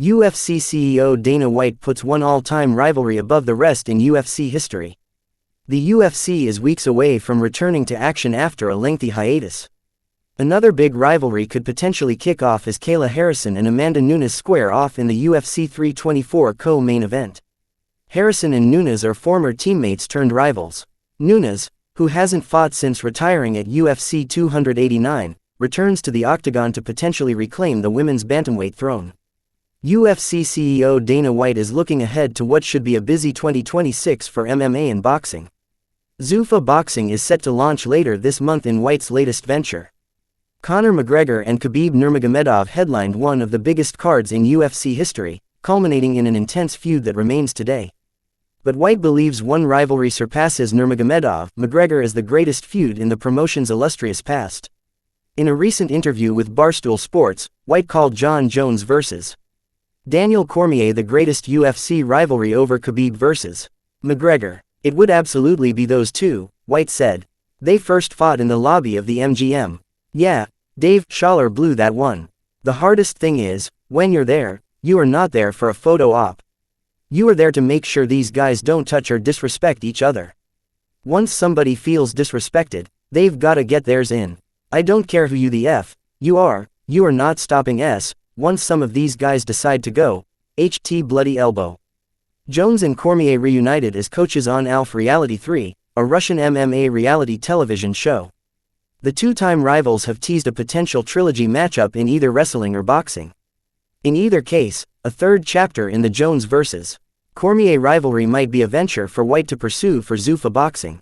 UFC CEO Dana White puts one all-time rivalry above the rest in UFC history. The UFC is weeks away from returning to action after a lengthy hiatus. Another big rivalry could potentially kick off as Kayla Harrison and Amanda Nunes square off in the UFC 324 co-main event. Harrison and Nunes are former teammates turned rivals. Nunes, who hasn't fought since retiring at UFC 289, returns to the Octagon to potentially reclaim the women's bantamweight throne. UFC CEO Dana White is looking ahead to what should be a busy 2026 for MMA and boxing. Zuffa Boxing is set to launch later this month in White's latest venture. Conor McGregor and Khabib Nurmagomedov headlined one of the biggest cards in UFC history, culminating in an intense feud that remains today. But White believes one rivalry surpasses Nurmagomedov-McGregor as the greatest feud in the promotion's illustrious past. In a recent interview with Barstool Sports, White called Jon Jones vs. Daniel Cormier the greatest UFC rivalry over Khabib vs. McGregor. "It would absolutely be those two," White said. "They first fought in the lobby of the MGM. Yeah, Dave Schaller blew that one. The hardest thing is, when you're there, you are not there for a photo op. You are there to make sure these guys don't touch or disrespect each other. Once somebody feels disrespected, they've gotta get theirs in. I don't care who you are not stopping s. Once some of these guys decide to go, HT bloody elbow." Jones and Cormier reunited as coaches on Alf Reality 3, a Russian MMA reality television show. The two-time rivals have teased a potential trilogy matchup in either wrestling or boxing. In either case, a third chapter in the Jones vs. Cormier rivalry might be a venture for White to pursue for Zuffa Boxing.